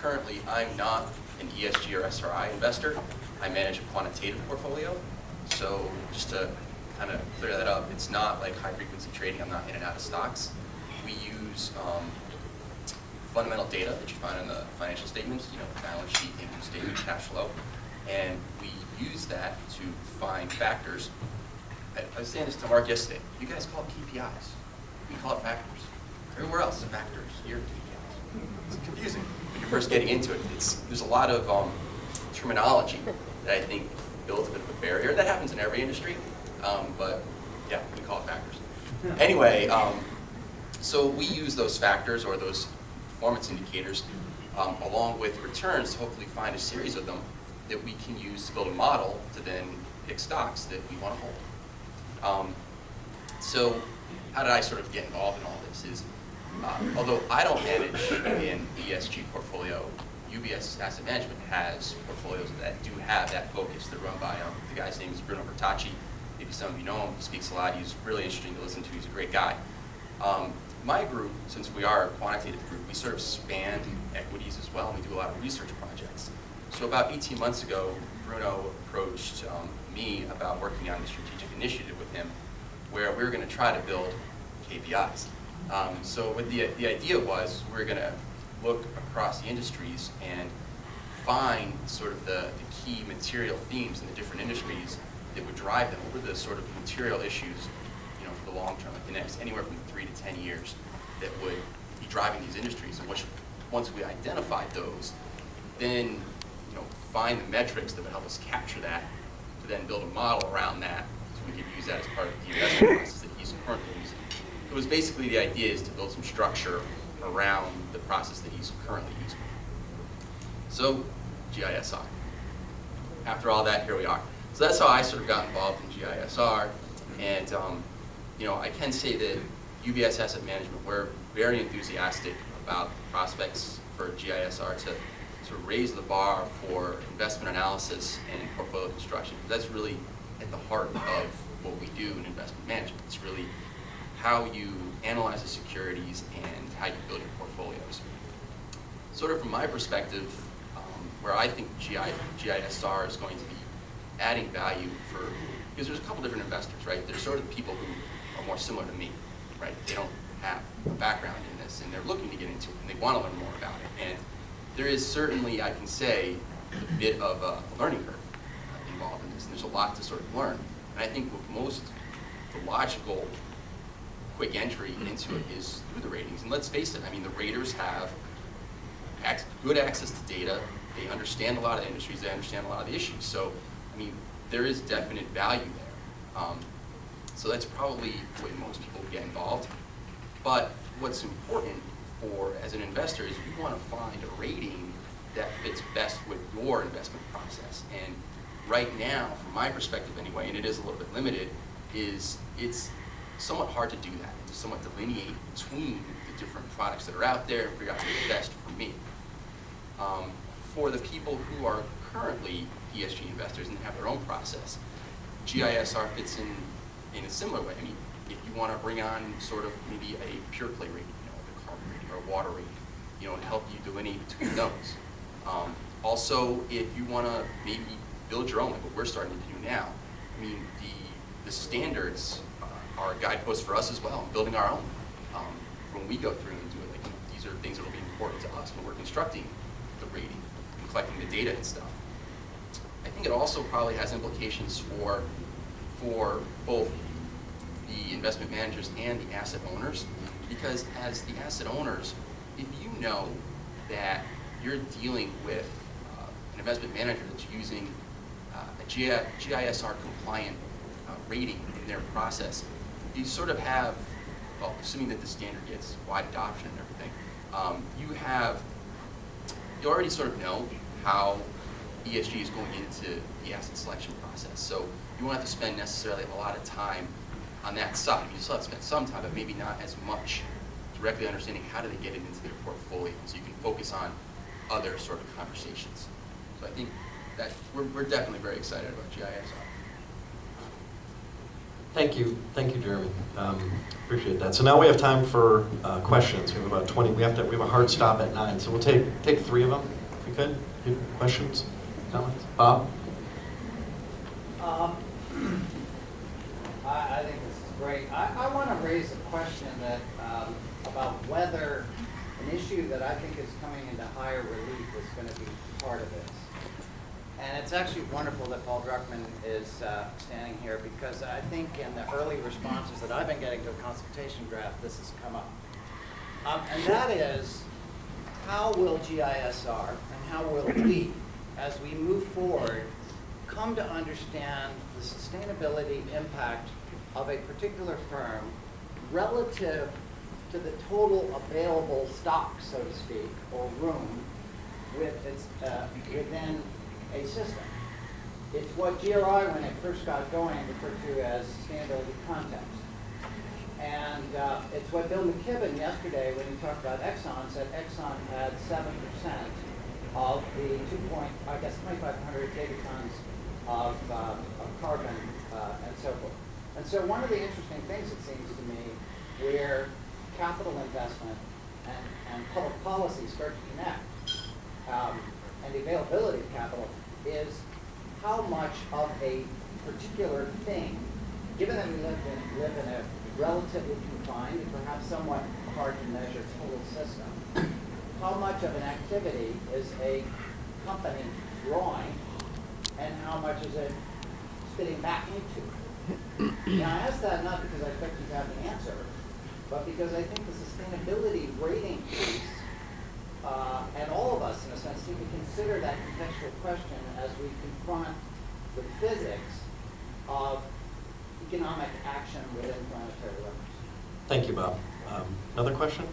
currently I'm not an ESG or SRI investor. I manage a quantitative portfolio. So just to kind of clear that up, it's not like high frequency trading. I'm not in and out of stocks. We use fundamental data that you find in the financial statements, balance sheet, income statement, cash flow, and we use that to find factors. I was saying this to Mark yesterday. You guys call it KPIs. We call it factors. Everywhere else, factors. Here, KPIs. It's confusing when you're first getting into it. There's a lot of terminology that I think builds a bit of a barrier. That happens in every industry, but yeah, we call it factors. Anyway, so we use those factors or those performance indicators along with returns to hopefully find a series of them that we can use to build a model to then pick stocks that we want to hold. So how did I sort of get involved in all this is, although I don't manage an ESG portfolio, UBS Asset Management has portfolios that do have that focus. They're run by, the guy's name is Bruno Bertacci. Maybe some of you know him. He speaks a lot. He's really interesting to listen to. He's a great guy. My group, since we are a quantitative group, we sort of span equities as well, and we do a lot of research projects. So about 18 months ago, Bruno approached me about working on a strategic initiative with him where we were going to try to build KPIs. So what the idea was, we were going to look across the industries and find sort of the key material themes in the different industries that would drive them. What were the sort of material issues, for the long term, like the next anywhere from 3 to 10 years, that would be driving these industries. And once we identified those, then find the metrics that would help us capture that to then build a model around that so we could use that as part of the investment process that he's currently using. It was basically the idea is to build some structure around the process that he's currently using. So, GISR. After all that, here we are. So that's how I sort of got involved in GISR, and I can say that UBS Asset Management, we're very enthusiastic about the prospects for GISR to raise the bar for investment analysis and portfolio construction. That's really at the heart of what we do in investment management. It's really how you analyze the securities and how you build your portfolios. Sort of from my perspective, where I think GISR is going to be adding value because there's a couple different investors, right? There's sort of the people who are more similar to me, right? They don't have a background in this and they're looking to get into it and they want to learn more about it. And there is certainly, I can say, a bit of a learning curve involved in this. And there's a lot to sort of learn. And I think the logical quick entry into it is through the ratings. And let's face it, the raters have good access to data. They understand a lot of the industries. They understand a lot of the issues. So, there is definite value there. So that's probably the way most people get involved. But what's important as an investor is you want to find a rating that fits best with your investment process. And right now, from my perspective anyway, and it is a little bit limited, it's somewhat hard to do that, to somewhat delineate between the different products that are out there and figure out what's best for me. For the people who are currently ESG investors and have their own process, GISR fits in a similar way. If you want to bring on sort of maybe a pure play rating, like a carbon rating or a water rating, and help you delineate between those. Also, if you want to maybe build your own, like what we're starting to do now, the standards are a guidepost for us as well in building our own. When we go through and do it, these are things that will be important to us when we're constructing the rating and collecting the data and stuff. I think it also probably has implications for both the investment managers and the asset owners, because as the asset owners, if you know that you're dealing with an investment manager that's using a GISR compliant rating in their process, you sort of have, assuming that the standard gets wide adoption and everything, you already sort of know how ESG is going into the asset selection process. So you won't have to spend necessarily a lot of time on that side. You still have to spend some time, but maybe not as much directly understanding how do they get it into their portfolio. So you can focus on other sort of conversations. So I think that we're definitely very excited about GISR. Thank you, Jeremy. Appreciate that. So now we have time for questions. We have about 20. We have a hard stop at 9, so we'll take 3 of them if we could. Questions, comments? Bob. I think this is great. I want to raise a question that about whether an issue that I think is coming into higher relief is going to be part of this. And it's actually wonderful that Paul Druckmann is standing here, because I think in the early responses that I've been getting to a consultation draft, this has come up. And that is, how will GISR and how will we, as we move forward, come to understand the sustainability impact of a particular firm relative to the total available stock, so to speak, or room with its, within a system. It's what GRI, when it first got going, referred to as sustainability context. And it's what Bill McKibben yesterday, when he talked about Exxon, said Exxon had 7% of the 2,500 gigatons of carbon and so forth. And so one of the interesting things, it seems to me, where capital investment and public policy start to connect, and the availability of capital, is how much of a particular thing, given that we live in a relatively confined and perhaps somewhat hard to measure total system, how much of an activity is a company drawing and how much is it spitting back into? Now, I ask that not because I expect you to have the answer, but because I think the sustainability rating piece, and all of us, in a sense, need to consider that contextual question as we confront the physics of economic action within planetary limits. Thank you, Bob. Another question?